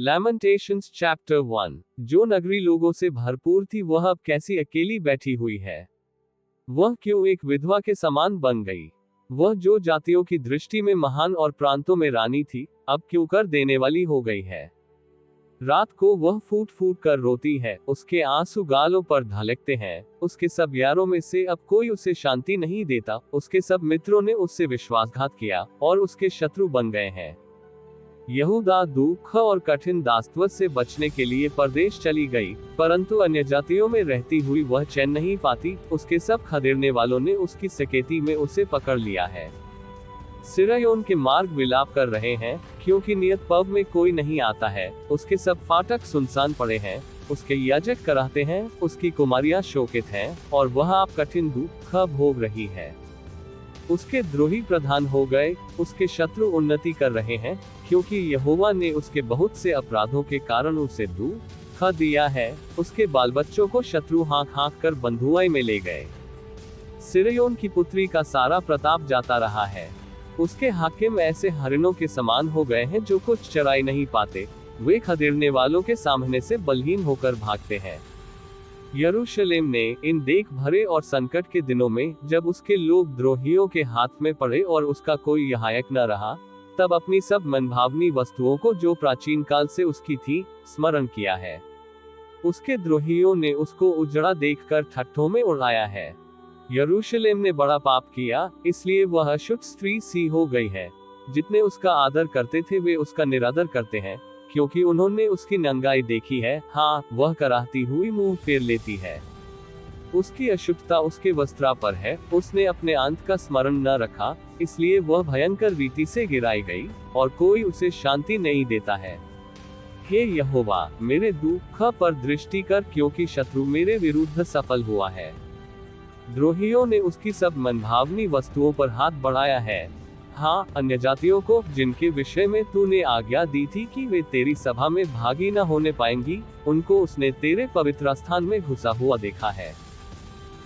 लैमेंटेशंस chapter 1। जो नगरी लोगों से भरपूर थी वह अब कैसी अकेली बैठी हुई है। वह क्यों एक विधवा के समान बन गई। वह जो जातियों की दृष्टि में महान और प्रांतों में रानी थी, अब क्यों कर देने वाली हो गई है। रात को वह फूट फूट कर रोती है, उसके आंसू गालों पर ढलकते हैं। उसके सब यारों में से अब कोई उसे शांति नहीं देता। उसके सब मित्रों ने उससे विश्वासघात किया और उसके शत्रु बन गए हैं। यहूदा दुख और कठिन दासत्व से बचने के लिए परदेश चली गई, परंतु अन्य जातियों में रहती हुई वह चैन नहीं पाती। उसके सब खदेड़ने वालों ने उसकी सकेती में उसे पकड़ लिया है। सिरयोन के मार्ग विलाप कर रहे हैं, क्योंकि नियत पब में कोई नहीं आता है। उसके सब फाटक सुनसान पड़े हैं, उसके याजक कराहते हैं, उसकी कुमारियां शोकित हैं, और वह आप कठिन दुख भोग रही है। उसके द्रोही प्रधान हो गए, उसके शत्रु उन्नति कर रहे हैं, क्योंकि यहोवा ने उसके बहुत से अपराधों के कारण उसे दुख दिया है। उसके बाल बच्चों को शत्रु हाँक हाँक कर बंधुआई में ले गए। सिरयोन की पुत्री का सारा प्रताप जाता रहा है। उसके हाकिम ऐसे हरिणों के समान हो गए हैं जो कुछ चराई नहीं पाते। वे खदेड़ने वालों के सामने से बलहीन होकर भागते हैं। यरूशलेम ने इन देख भरे और संकट के दिनों में, जब उसके लोग द्रोहियों के हाथ में पड़े और उसका कोई सहायक न रहा, तब अपनी सब मनभावनी वस्तुओं को जो प्राचीन काल से उसकी थी, स्मरण किया है। उसके द्रोहियों ने उसको उजड़ा देखकर ठट्ठों में उड़ाया है। यरूशलेम ने बड़ा पाप किया, इसलिए वह अशुद्ध स्त्री सी हो गई है। जितने उसका आदर करते थे वे उसका निरादर करते हैं, क्योंकि उन्होंने उसकी नंगाई देखी है। हाँ, वह कराहती हुई मुंह फेर लेती है। उसकी अशुद्धता उसके वस्त्रा पर है। उसने अपने अंत का स्मरण न रखा, इसलिए वह भयंकर रीति से गिराई गई, और कोई उसे शांति नहीं देता है। हे यहोवा, मेरे दुख पर दृष्टि कर, क्योंकि शत्रु मेरे विरुद्ध सफल हुआ है। द्रोहियों ने उसकी सब मनभावनी वस्तुओं पर हाथ बढ़ाया है। हाँ, अन्य जातियों को, जिनके विषय में तूने आज्ञा दी थी कि वे तेरी सभा में भागी न होने पाएंगी, उनको उसने तेरे पवित्र स्थान में घुसा हुआ देखा है।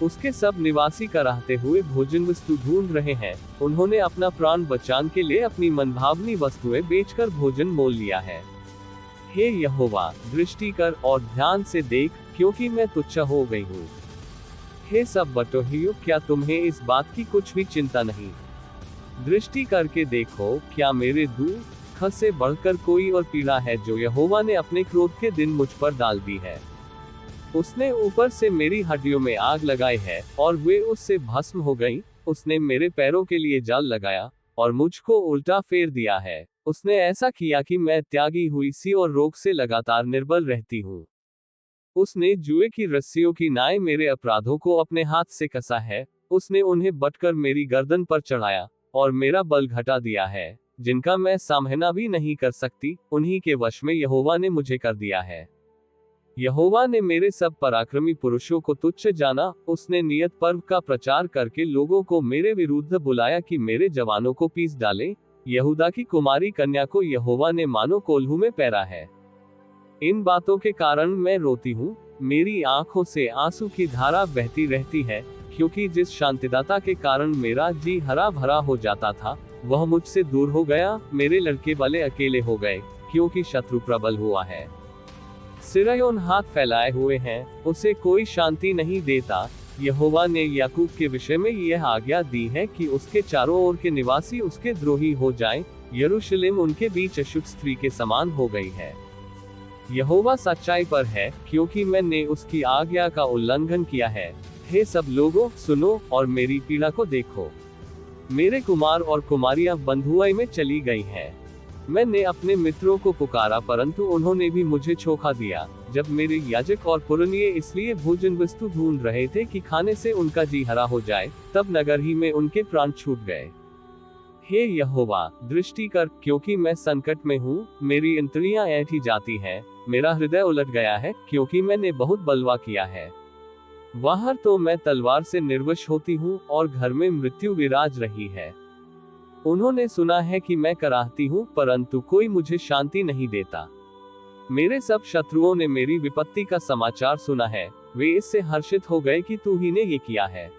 उसके सब निवासी कराहते हुए भोजन वस्तु ढूंढ रहे हैं। उन्होंने अपना प्राण बचाने के लिए अपनी मनभावनी वस्तुएं बेचकर भोजन मोल लिया है। हे यहोवा, दृष्टि कर और ध्यान से देख, क्योंकि मैं तुच्छ हो गई हूँ। हे सब बटोहियों, क्या तुम्हें इस बात की कुछ भी चिंता नहीं। दृष्टि करके देखो, क्या मेरे दुख से बढ़कर कोई और पीड़ा है जो यहोवा ने अपने क्रोध के दिन मुझ पर डाल दी है। उसने ऊपर से मेरी हड्डियों में आग लगाई है, और वे उससे भस्म हो गईं। उसने मेरे पैरों के लिए जाल लगाया और मुझको उल्टा फेर दिया है। उसने ऐसा किया कि मैं त्यागी हुई सी और रोग से लगातार निर्बल रहती हूँ। उसने जुए की रस्सियों की नाई मेरे अपराधों को अपने हाथ से कसा है। उसने उन्हें बटकर मेरी गर्दन पर चढ़ाया और मेरा बल घटा दिया है। जिनका मैं सामना भी नहीं कर सकती, उन्हीं के वश में यहोवा ने मुझे कर दिया है। यहोवा ने मेरे सब पराक्रमी पुरुषों को तुच्छ जाना। उसने नियत पर्व का प्रचार करके लोगों को मेरे विरुद्ध बुलाया कि मेरे जवानों को पीस डाले। यहूदा की कुमारी कन्या को यहोवा ने मानो कोल्हू में पैरा है। इन बातों के कारण मैं रोती हूँ, मेरी आंखों से आंसू की धारा बहती रहती है, क्योंकि जिस शांतिदाता के कारण मेरा जी हरा भरा हो जाता था, वह मुझसे दूर हो गया। मेरे लड़के वाले अकेले हो गए, क्योंकि शत्रु प्रबल हुआ है। सिरयोन हाथ फैलाए हुए हैं, उसे कोई शांति नहीं देता। यहोवा ने याकूब के विषय में यह आज्ञा दी है कि उसके चारों ओर के निवासी उसके द्रोही हो जाएं। यरूशलेम उनके बीच अशुद्ध स्त्री के समान हो गई है। यहोवा सच्चाई पर है, क्योंकि मैंने उसकी आज्ञा का उल्लंघन किया है। हे सब लोगों, सुनो और मेरी पीड़ा को देखो। मेरे कुमार और कुमारियां बंधुआई में चली गई हैं। मैंने अपने मित्रों को पुकारा, परंतु उन्होंने भी मुझे छोखा दिया। जब मेरे याजक और पुरनिये इसलिए भोजन वस्तु ढूंढ रहे थे कि खाने से उनका जी हरा हो जाए, तब नगर ही में उनके प्राण छूट गए। हे यहोवा, दृष्टि कर, क्योंकि मैं संकट में हूँ। मेरी इंद्रियां ऐंठी जाती हैं, मेरा हृदय उलट गया है, क्योंकि मैंने बहुत बलवा किया है। बाहर तो मैं तलवार से निर्वश होती हूँ, और घर में मृत्यु विराज रही है। उन्होंने सुना है कि मैं कराहती हूँ, परंतु कोई मुझे शांति नहीं देता। मेरे सब शत्रुओं ने मेरी विपत्ति का समाचार सुना है। वे इससे हर्षित हो गए कि तू ही ने ये किया है।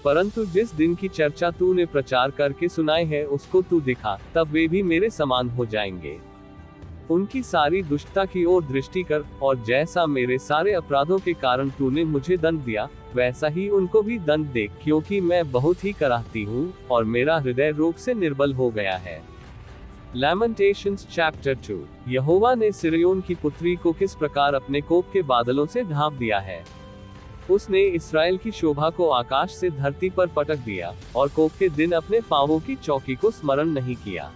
परंतु जिस दिन की चर्चा तूने प्रचार करके सुनाई है, उसको तू दिखा, तब वे भी मेरे समान हो जाएंगे। उनकी सारी दुष्टता की ओर दृष्टि कर, और जैसा मेरे सारे अपराधों के कारण तूने मुझे दंड दिया, वैसा ही उनको भी दंड दे, क्योंकि मैं बहुत ही कराहती हूँ, और मेरा हृदय रोग से निर्बल हो गया है। Lamentations Chapter 2। यहोवा ने सिरयोन की पुत्री को किस प्रकार अपने कोप के बादलों से ढांप दिया है। उसने इसराइल की शोभा को आकाश से धरती पर पटक दिया, और कोप के दिन अपने पांवों की चौकी को स्मरण नहीं किया।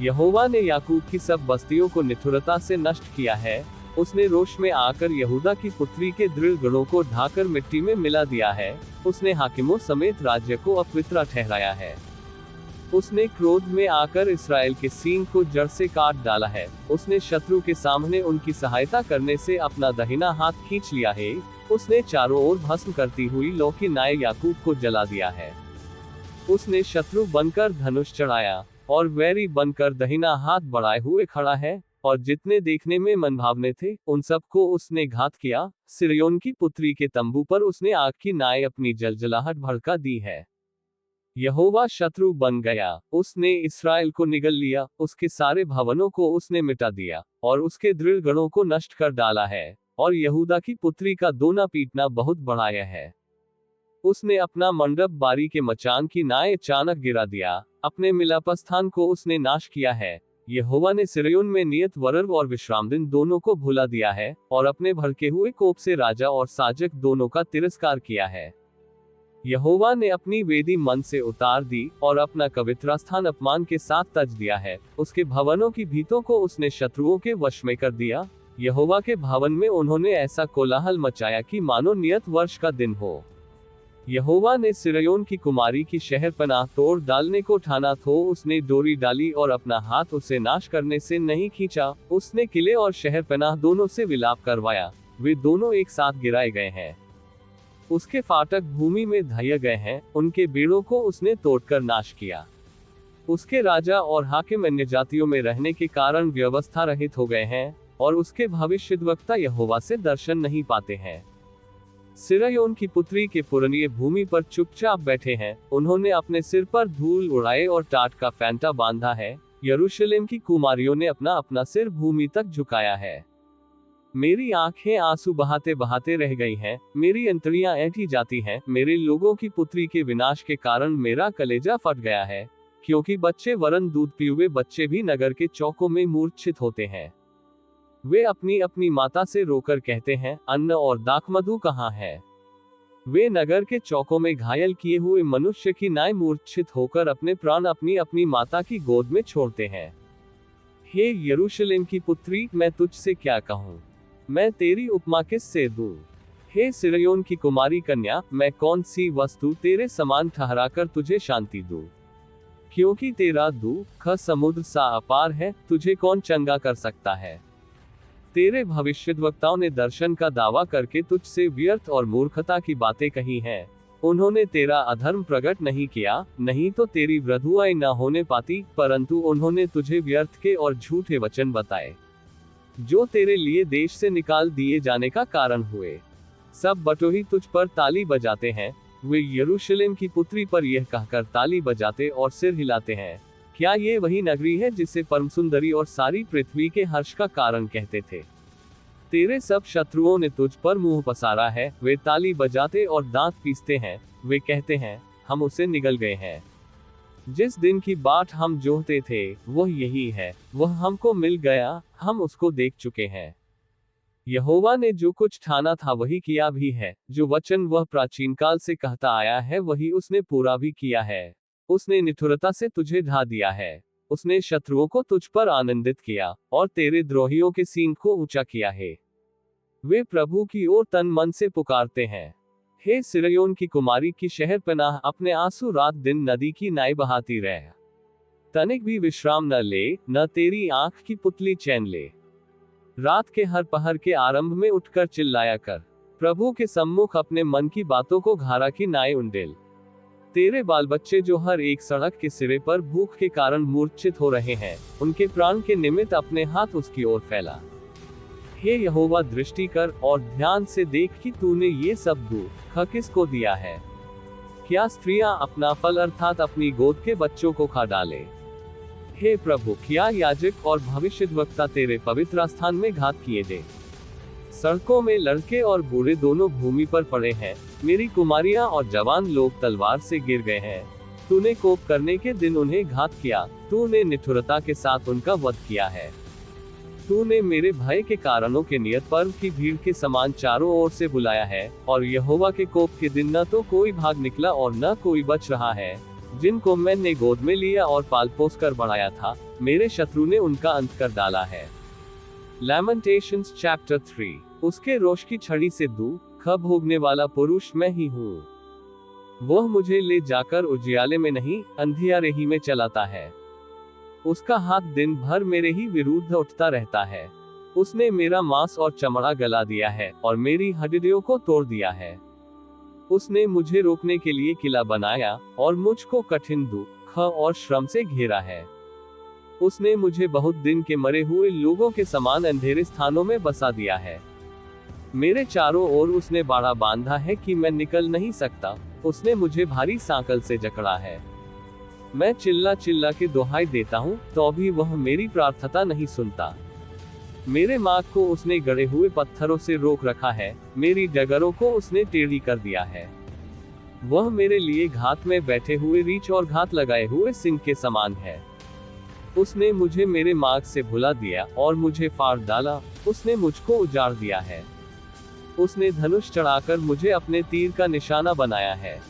यहोवा ने याकूब की सब बस्तियों को निठुरता से नष्ट किया है। उसने रोष में आकर यहूदा की पुत्री के दृढ़ गढ़ों को ढाकर मिट्टी में मिला दिया है। उसने हाकिमों समेत राज्य को अपवित्र ठहराया है। उसने क्रोध में आकर इसराइल के सींग को जड़ से काट डाला है। उसने शत्रु के सामने उनकी सहायता करने से अपना दाहिना हाथ खींच लिया है। उसने चारों ओर भस्म करती हुई लौ की नाय याकूब को जला दिया है। उसने शत्रु बनकर धनुष चढ़ाया, और वैरी बनकर दाहिना हाथ बढ़ाए हुए खड़ा है, और जितने देखने में मनभावने थे, उन सबको उसने घात किया। सिरयोन की पुत्री के तंबू पर उसने आग की नाय अपनी जलजलाहट भड़का दी है। यहोवा शत्रु बन गया, उसने इसराइल को निगल लिया, उसके सारे भवनों को उसने मिटा दिया, और उसके दृढ़ गढ़ों को नष्ट कर डाला है, और यहूदा की पुत्री का दोना पीटना बहुत बढ़ाया है। उसने अपना मंडप बारी के मचान की नाय अचानक गिरा दिया, अपने मिलापस्थान को उसने नाश किया है। यहोवा ने सिरयोन में नियत वर्ष और विश्राम दिन दोनों को भुला दिया है, और अपने भड़के हुए कोप से राजा और साजक दोनों का तिरस्कार किया है। यहोवा ने अपनी वेदी मन से उतार दी, और अपना पवित्र स्थान अपमान के साथ तज दिया है। उसके भवनों की भीतों को उसने शत्रुओं के वश में कर दिया। यहोवा के भवन में उन्होंने ऐसा कोलाहल मचाया कि मानो नियत वर्ष का दिन हो। यहोवा ने सिरयोन की कुमारी की शहरपनाह तोड़ डालने को ठाना तो उसने डोरी डाली, और अपना हाथ उसे नाश करने से नहीं खींचा। उसने किले और शहरपनाह दोनों से विलाप करवाया, वे दोनों एक साथ गिराए गए हैं। उसके फाटक भूमि में धैय गए हैं, उनके बेड़ों को उसने तोड़कर नाश किया। उसके राजा और हाकिम अन्य जातियों में रहने के कारण व्यवस्था रहित हो गए हैं, और उसके भविष्यद्वक्ता यहोवा से दर्शन नहीं पाते हैं। सिरयोन की पुत्री के पुरनिये भूमि पर चुपचाप बैठे हैं, उन्होंने अपने सिर पर धूल उड़ाए और टाट का फैंटा बांधा है। यरूशलेम की कुमारियों ने अपना अपना सिर भूमि तक झुकाया है। मेरी आंखें आंसू बहाते बहाते रह गई हैं, मेरी अंतड़ियां ऐंठी जाती हैं। मेरे लोगों की पुत्री के विनाश के कारण मेरा कलेजा फट गया है, क्योंकि बच्चे वरन दूध पीउए बच्चे भी नगर के चौकों में मूर्छित होते हैं। वे अपनी अपनी माता से रोकर कहते हैं, अन्न और दाखमधु कहाँ है। वे नगर के चौकों में घायल किए हुए मनुष्य की नाय मूर्छित होकर अपने प्राण अपनी अपनी माता की गोद में छोड़ते हैं। हे यरूशलेम की पुत्री, मैं तुझसे क्या कहूँ, मैं तेरी उपमा किससे दूं। हे सिरयोन की कुमारी कन्या, मैं कौन सी वस्तु तेरे समान ठहराकर तुझे शांति दूं। क्योंकि तेरा दुख समुद्र सा अपार है, तुझे कौन चंगा कर सकता है। तेरे भविष्यद्वक्ताओं ने दर्शन का दावा करके तुझसे व्यर्थ और मूर्खता की बातें कही हैं। उन्होंने तेरा अधर्म प्रकट नहीं किया, नहीं तो तेरी वृद्धुआई न होने पाती, परंतु उन्होंने तुझे व्यर्थ के और झूठे वचन बताए, जो तेरे लिए देश से निकाल दिए जाने का कारण हुए। सब बटोही तुझ पर ताली बजाते हैं, वे यरूशलेम की पुत्री पर यह कहकर ताली बजाते और सिर हिलाते हैं, क्या ये वही नगरी है जिसे परम सुंदरी और सारी पृथ्वी के हर्ष का कारण कहते थे। तेरे सब शत्रुओं ने तुझ पर मुंह पसारा है, वे ताली बजाते और दांत पीसते हैं, वे कहते हैं, हम उसे निगल गए हैं। जिस दिन की बाट हम जोहते थे, वह यही है, वह हमको मिल गया, हम उसको देख चुके हैं। यहोवा ने जो कुछ ठाना था वही किया भी है, जो वचन वह प्राचीन काल से कहता आया है वही उसने पूरा भी किया है। उसने निठुरता से तुझे ढा दिया है, उसने शत्रुओं को तुझ पर आनंदित किया, और तेरे द्रोहियों के सींग को ऊंचा किया है। वे प्रभु की ओर तन मन से पुकारते हैं। हे सिरयोन की कुमारी की शहरपनाह, अपने आंसू रात दिन नदी की नाई बहाती रह। तनिक भी विश्राम न ले, न तेरी आंख की पुतली चैन ले। रात के हर पहर के आरंभ में उठकर चिल्लाया कर, प्रभु के सम्मुख अपने मन की बातों को घारा की नाई उंडेल। तेरे बाल बच्चे जो हर एक सड़क के सिरे पर भूख के कारण मूर्छित हो रहे हैं, उनके प्राण के निमित्त अपने हाथ उसकी ओर फैला। हे यहोवा, दृष्टि कर और ध्यान से देख कि तूने ये सब दुख किसको दिया है। क्या स्त्रियां अपना फल अर्थात अपनी गोद के बच्चों को खा डाले। हे प्रभु, क्या याजक और भविष्यद्वक्ता तेरे पवित्र स्थान में घात किए दे। सड़कों में लड़के और बूढ़े दोनों भूमि पर पड़े हैं, मेरी कुमारियां और जवान लोग तलवार से गिर गए हैं। तूने कोप करने के दिन उन्हें घात किया, तूने निठुरता के साथ उनका वध किया है। तूने मेरे भय के कारणों के नियत पर्व की भीड़ के समान चारों ओर से बुलाया है, और यहोवा के कोप के दिन न तो कोई भाग निकला और न कोई बच रहा है। जिनको मैंने गोद में लिया और पाल पोस कर बढ़ाया था, मेरे शत्रु ने उनका अंत कर डाला है। Lamentations Chapter 3। उसके रोष की छड़ी से दुख भोगने वाला पुरुष मैं ही हूँ। वह मुझे ले जाकर उजियाले में नहीं, अंधियारे ही में चलाता है। उसका हाथ दिन भर मेरे ही विरुद्ध उठता रहता है। उसने मेरा मांस और चमड़ा गला दिया है और मेरी हड्डियों को तोड़ दिया है। उसने मुझे रोकने के लिए किला बनाया और मुझको कठिन दुख और श्रम से घेरा है। उसने मुझे बहुत दिन के मरे हुए लोगों के समान अंधेरे स्थानों में बसा दिया है। मेरे चारों ओर उसने बाड़ा बांधा है कि मैं निकल नहीं सकता। उसने मुझे भारी सांकल से जकड़ा है। मैं चिल्ला चिल्ला के दुहाई देता हूँ, तो भी वह मेरी प्रार्थना नहीं सुनता। मेरे मार्ग को उसने गड़े हुए पत्थरों से रोक रखा है, मेरी डगरों को उसने टेढ़ी कर दिया है। वह मेरे लिए घात में बैठे हुए रीछ और घात लगाए हुए सिंह के समान है। उसने मुझे मेरे मार्ग से भुला दिया और मुझे फाड़ डाला। उसने मुझको उजाड़ दिया है। उसने धनुष चढ़ाकर मुझे अपने तीर का निशाना बनाया है।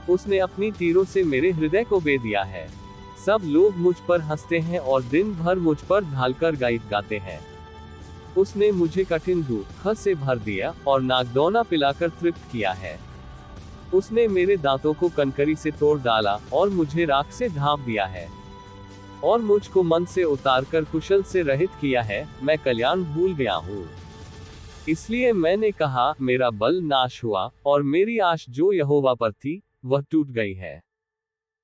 उसने अपनी तीरों से मेरे हृदय को बे दिया है। सब लोग मुझ पर हंसते हैं और दिन भर मुझ पर ढालकर गायक गाते हैं। उसने मुझे कठिन दुख से भर दिया और नागदौना पिलाकर तृप्त किया है। उसने मेरे दांतों को कनकरी से तोड़ डाला और मुझे राख से ढांप दिया है, और मुझको मन से उतारकर कुशल से रहित किया है। मैं कल्याण भूल गया हूँ। इसलिए मैंने कहा, मेरा बल नाश हुआ और मेरी आश जो यहोवा पर थी वह टूट गई है।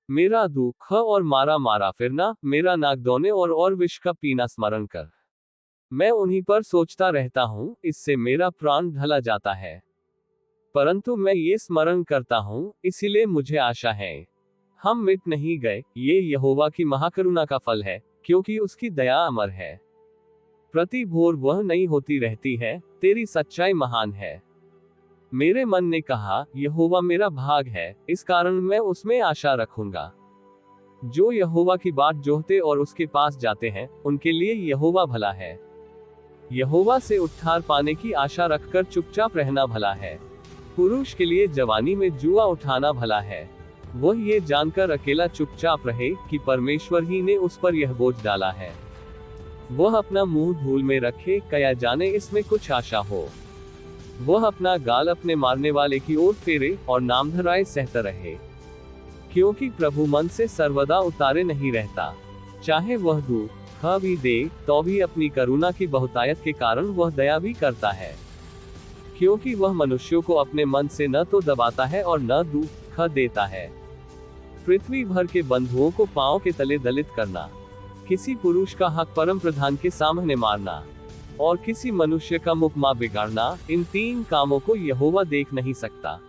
मेरा दुख और मारा मारा फिरना, मेरा नागदौने और विष का पीना स्मरण कर, मैं उन्हीं पर सोचता रहता हूँ। इससे मेरा प्राण ढला जाता है, परंतु मैं ये स्मरण करता हूँ, इसीलिए मुझे आशा है। हम मिट नहीं गए, ये यहोवा की महाकरुणा का फल है, क्योंकि उसकी दया अमर है। प्रति भोर वह नई होती रहती है, तेरी सच्चाई महान है। मेरे मन ने कहा, यहोवा मेरा भाग है, इस कारण मैं उसमें आशा रखूंगा। जो यहोवा की बाट जोहते और उसके पास जाते हैं, उनके लिए यहोवा भला है। यहोवा से उद्धार पाने की आशा रखकर चुपचाप रहना भला है। पुरुष के लिए जवानी में जुआ उठाना भला है। वह ये जानकर अकेला चुपचाप रहे कि परमेश्वर ही ने उस पर यह बोझ डाला है। वह अपना मुंह धूल में रखे, कया जाने इसमें कुछ आशा हो। वह अपना गाल अपने मारने वाले की ओर फेरे और नामधराए सहता रहे, क्योंकि प्रभु मन से सर्वदा उतारे नहीं रहता। चाहे वह दुख भी दे, तो भी अपनी करुणा की बहुतायत के कारण वह दया भी करता है, क्योंकि वह मनुष्यों को अपने मन से न तो दबाता है और न दुख देता है। पृथ्वी भर के बंधुओं को पांव के तले दलित करना, किसी पुरुष का हक परम प्रधान के सामने मारना, और किसी मनुष्य का मुकमा बिगाड़ना, इन तीन कामों को यहोवा देख नहीं सकता।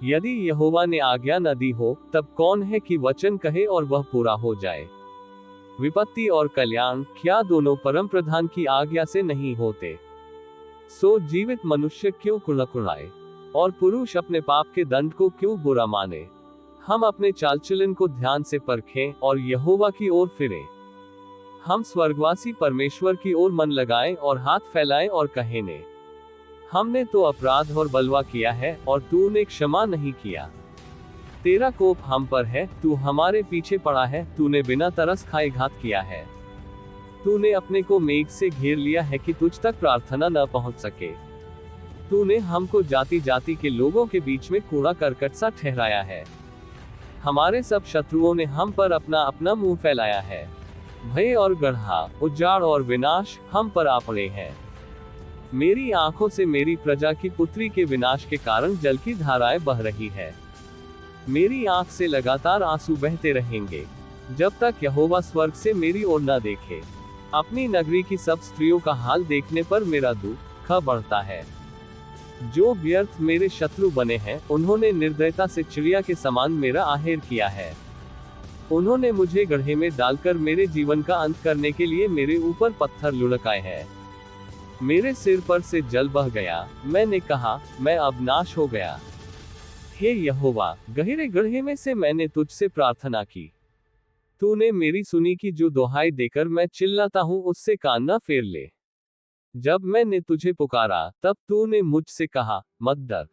यदि यहोवा ने आज्ञा न दी हो, तब कौन है कि वचन कहे और वह पूरा हो जाए। विपत्ति और कल्याण क्या दोनों परम प्रधान की आज्ञा से नहीं होते? सो जीवित मनुष्य क्यों कुड़कुड़ाए और पुरुष अपने पाप के दंड को क्यों बुरा माने? हम अपने चालचलन को ध्यान से परखें और यहोवा की ओर फिरें। हम स्वर्गवासी परमेश्वर की ओर मन लगाएं और हाथ फैलाएं और कहें, ने हमने तो अपराध और बलवा किया है और तूने क्षमा नहीं किया। तेरा कोप हम पर है, तू हमारे पीछे पड़ा है। तूने बिना तरस खाए घात किया है। तूने अपने को मेघ से घेर लिया है कि तुझ तक प्रार्थना न पहुंच सके। तूने हमको जाति जाति के लोगों के बीच में कूड़ा करकट सा ठहराया है। हमारे सब शत्रुओं ने हम पर अपना अपना मुंह फैलाया है। भय और गढ़ा, उजाड़ और विनाश हम पर आ पड़े हैं। मेरी आंखों से मेरी प्रजा की पुत्री के विनाश के कारण जल की धाराएं बह रही है। मेरी आंख से लगातार आंसू बहते रहेंगे, जब तक यहोवा स्वर्ग से मेरी ओर न देखे। अपनी नगरी की सब स्त्रियों का हाल देखने पर मेरा दुख बढ़ता है। जो व्यर्थ मेरे शत्रु बने हैं, उन्होंने निर्दयता से चिड़िया के समान मेरा आहेर किया है। उन्होंने मुझे गड्ढे में डालकर मेरे जीवन का अंत करने के लिए मेरे ऊपर पत्थर लुढ़काए हैं। मेरे सिर पर से जल बह गया। मैंने कहा, मैं अब नाश हो गया। हे यहोवा, गहरे गड्ढे में से मैंने तुझसे प्रार्थना की। तूने मेरी सुनी की जो दुहाई देकर मैं चिल्लाता हूँ उससे कान न फेर ले। जब मैंने तुझे पुकारा, तब तूने मुझसे कहा, मत डर।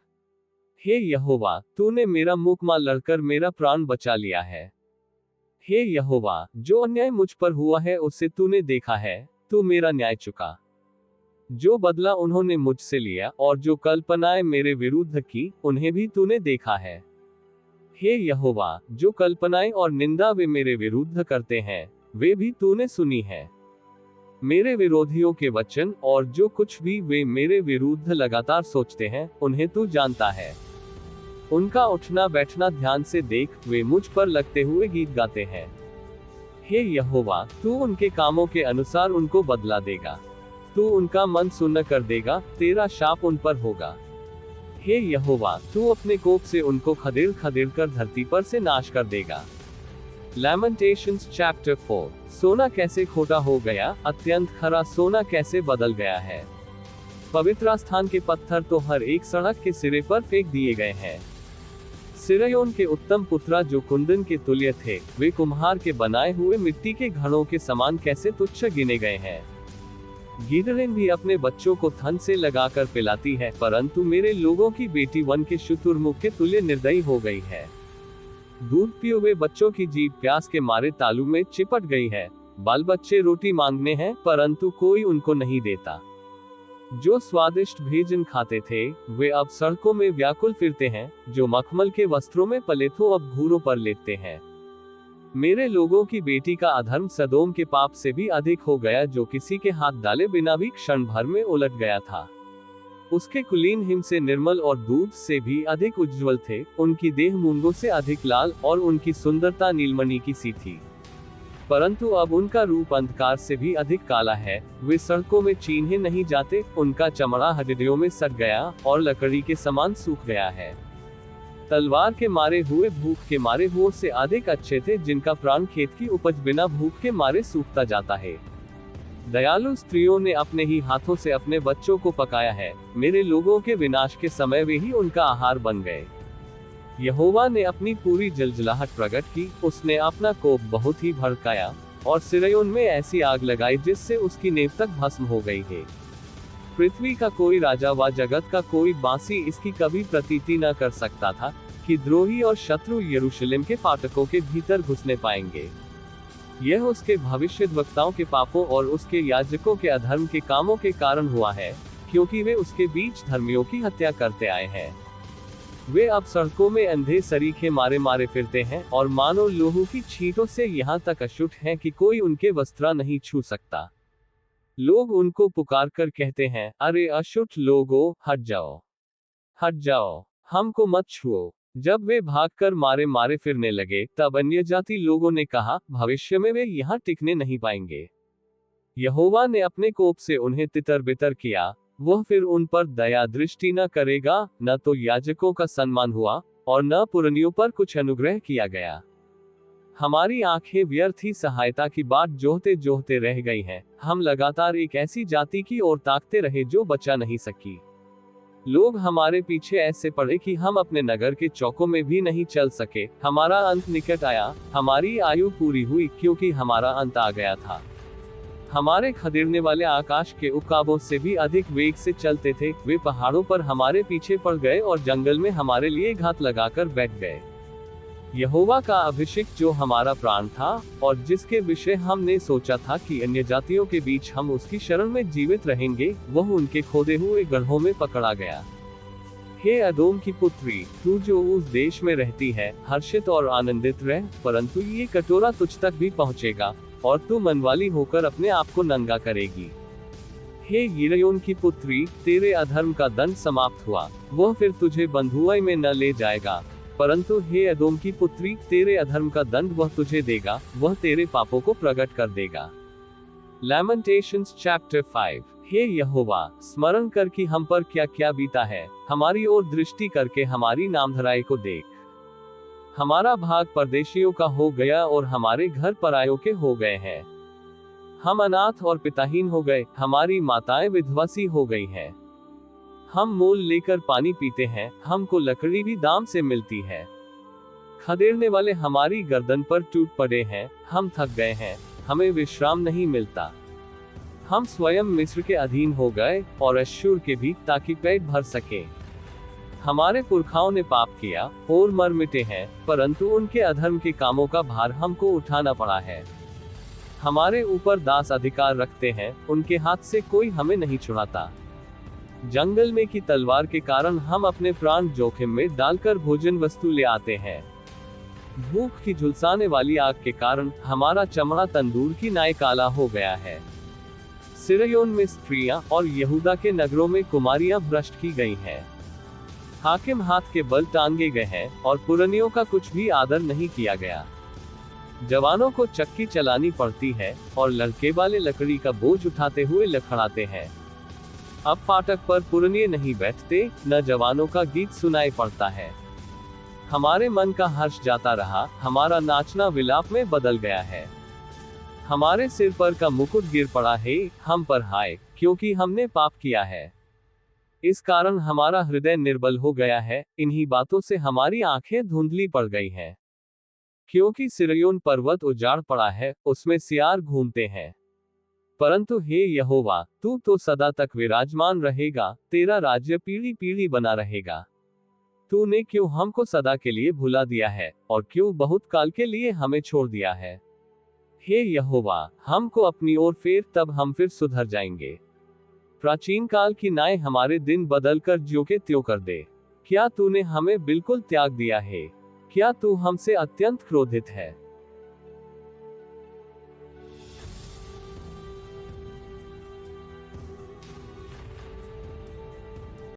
हे यहोवा, तूने मेरा मुकम्मा लड़कर मेरा प्राण बचा लिया है। हे यहोवा, जो अन्याय मुझ पर हुआ है उसे तूने देखा है, तू मेरा न्याय चुका। जो बदला उन्होंने मुझसे लिया और जो कल्पनाएं मेरे विरुद्ध की, उन्हें भी तूने देखा है। हे यहोवा, जो कल्पनाएं और निंदा वे मेरे विरुद्ध करते हैं, वे भी तूने सुनी है। मेरे विरोधियों के वचन और जो कुछ भी वे मेरे विरुद्ध लगातार सोचते हैं, उन्हें तू जानता है। उनका उठना बैठना ध्यान से देख, वे मुझ पर लगते हुए गीत गाते हैं। हे यहोवा, तू उनके कामों के अनुसार उनको बदला देगा। तू उनका मन सुन्न कर देगा, तेरा शाप उन पर होगा। हे यहोवा, तू अपने कोप से उनको खदेड़ खदेड़ कर धरती पर से नाश कर देगा। Lamentations Chapter 4। सोना कैसे खोटा हो गया, अत्यंत खरा सोना कैसे बदल गया है। पवित्र स्थान के पत्थर तो हर एक सड़क के सिरे पर फेंक दिए गए हैं। सिरयोन के उत्तम पुत्रा जो कुंदन के तुल्य थे, वे कुम्हार के बनाए हुए मिट्टी के घड़ों के समान कैसे तुच्छ गिने गए हैं। गिदड़ें भी अपने बच्चों को थन से लगाकर पिलाती है, परंतु मेरे लोगों की बेटी वन के शुतुरमुर्ग के तुल्य निर्दयी हो गई है। दूध पिए हुए बच्चों की जीभ प्यास के मारे तालू में चिपट गई है। बाल बच्चे रोटी मांगने हैं, परंतु कोई उनको नहीं देता। जो स्वादिष्ट भोजन खाते थे, वे अब सड़कों में व्याकुल फिरते हैं। जो मखमल के वस्त्रों में पले थे, अब घूरों पर लेटते हैं। मेरे लोगों की बेटी का अधर्म सदोम के पाप से भी अधिक हो गया, जो किसी के हाथ डाले बिना भी क्षण भर में उलट गया था। उसके कुलीन हिम से निर्मल और दूध से भी अधिक उज्ज्वल थे। उनकी देह मूंगों से अधिक लाल और उनकी सुंदरता नीलमणि की सी थी। परंतु अब उनका रूप अंधकार से भी अधिक काला है। वे सड़कों में चीन्हे नहीं जाते। उनका चमड़ा हड्डियों में सट गया और लकड़ी के समान सूख गया है। तलवार के मारे हुए भूख के मारे हुए से अधिक अच्छे थे, जिनका प्राण खेत की उपज बिना भूख के मारे सूखता जाता है। दयालु स्त्रियों ने अपने ही हाथों से अपने बच्चों को पकाया है। मेरे लोगों के विनाश के समय वे ही उनका आहार बन गए। यहोवा ने अपनी पूरी जलजलाहट प्रकट की। उसने अपना कोप बहुत ही भड़काया और सिरयोन में ऐसी आग लगाई जिससे उसकी नेव तक भस्म हो गई है। पृथ्वी का कोई राजा व जगत का कोई बांसी इसकी कभी प्रतीति न कर सकता था कि द्रोही और शत्रु यरूशलेम के फाटकों के भीतर घुसने पाएंगे। यह उसके भविष्यद्वक्ताओं के पापों और उसके याजकों के अधर्म के कामों के कारण हुआ है, क्योंकि वे उसके बीच धर्मियों की हत्या करते आए हैं। वे अब सड़कों में अंधे सरीखे मारे मारे फिरते हैं और मानो लोहू की छींटों से यहाँ तक अशुद्ध हैं कि कोई उनके वस्त्र नहीं छू सकता। लोग उनको पुकार कर कहते हैं, अरे अशुद्ध लोगों, हट जाओ, हट जाओ, हमको मत छुओ। जब वे भागकर मारे मारे फिरने लगे, तब अन्य जाति लोगों ने कहा, भविष्य में वे यहाँ टिकने नहीं पाएंगे। यहोवा ने अपने कोप से उन्हें तितर बितर किया। वह फिर उन पर दया दृष्टि न करेगा। न तो याजकों का सम्मान हुआ और न पुरनियों पर कुछ अनुग्रह किया गया। हमारी आंखें व्यर्थ ही सहायता की बाट जोहते जोहते रह गई हैं। हम लगातार एक ऐसी जाति की ओर ताकते रहे जो बचा नहीं सकी। लोग हमारे पीछे ऐसे पड़े कि हम अपने नगर के चौकों में भी नहीं चल सके। हमारा अंत निकट आया, हमारी आयु पूरी हुई, क्योंकि हमारा अंत आ गया था। हमारे खदेड़ने वाले आकाश के उकाबों से भी अधिक वेग से चलते थे। वे पहाड़ों पर हमारे पीछे पड़ गए और जंगल में हमारे लिए घात लगाकर बैठ गए। यहोवा का अभिषेक जो हमारा प्राण था और जिसके विषय हमने सोचा था कि अन्य जातियों के बीच हम उसकी शरण में जीवित रहेंगे, वह उनके खोदे हुए गड्ढों में पकड़ा गया। हे अदोम की पुत्री, तू जो उस देश में रहती है, हर्षित और आनंदित रह, परंतु ये कटोरा तुझ तक भी पहुंचेगा और तू मनवाली होकर अपने आप को नंगा करेगी। हे गिरयोन की पुत्री, तेरे अधर्म का दंड समाप्त हुआ, वह फिर तुझे बंधुआई में न ले जाएगा। परंतु हे अदोम की पुत्री, तेरे अधर्म का दंड वह तुझे देगा, वह तेरे पापों को प्रकट कर देगा। Lamentations Chapter 5। हे यहोवा, स्मरण कर कि हम पर क्या क्या बीता है, हमारी ओर दृष्टि करके हमारी नामधराई को देख। हमारा भाग परदेशियों का हो गया और हमारे घर परायों के हो गए हैं। हम अनाथ और पिताहीन हो गए, हमारी माताएं विधवा सी हो गई हैं। हम मोल लेकर पानी पीते हैं, हमको लकड़ी भी दाम से मिलती है। खदेड़ने वाले हमारी गर्दन पर टूट पड़े हैं, हम थक गए हैं, हमें विश्राम नहीं मिलता। हम स्वयं मिस्र के अधीन हो गए और अश्शूर के भी, ताकि पेट भर सके। हमारे पुरखाओं ने पाप किया और मर मिटे हैं, परंतु उनके अधर्म के कामों का भार हमको उठाना पड़ा है। हमारे ऊपर दास अधिकार रखते हैं, उनके हाथ से कोई हमें नहीं छुड़ाता। जंगल में की तलवार के कारण हम अपने प्राण जोखिम में डालकर भोजन वस्तु ले आते हैं। भूख की झुलसाने वाली आग के कारण हमारा चमड़ा तंदूर की नाई काला हो गया है। सिरयोन में स्त्रियां और यहूदा के नगरों में कुमारियां भ्रष्ट की गई हैं। हाकिम हाथ के बल टांगे गए हैं और पुरनियों का कुछ भी आदर नहीं किया गया। जवानों को चक्की चलानी पड़ती है और लड़के वाले लकड़ी का बोझ उठाते हुए लखड़ाते हैं। अब फाटक पर पुरनिये नहीं बैठते, न जवानों का गीत सुनाई पड़ता है। हमारे मन का हर्ष जाता रहा, हमारा नाचना विलाप में बदल गया है। हमारे सिर पर का मुकुट गिर पड़ा है, हम पर हाय, क्योंकि हमने पाप किया है। इस कारण हमारा हृदय निर्बल हो गया है, इन्हीं बातों से हमारी आंखें धुंधली पड़ गई हैं। क्योंकि सिरयोन पर्वत उजाड़ पड़ा है, उसमें सियार घूमते हैं। परंतु हे यहोवा, तू तो सदा तक विराजमान रहेगा, तेरा राज्य पीढ़ी पीढ़ी बना रहेगा। तूने क्यों हमको सदा के लिए भुला दिया है, और क्यों बहुत काल के लिए हमें छोड़ दिया है? हे यहोवा, हमको अपनी ओर फेर, तब हम फिर सुधर जाएंगे। प्राचीन काल की नाई हमारे दिन बदल कर ज्यों के त्यों कर दे। क्या तूने हमें बिल्कुल त्याग दिया है? क्या तू हमसे अत्यंत क्रोधित है?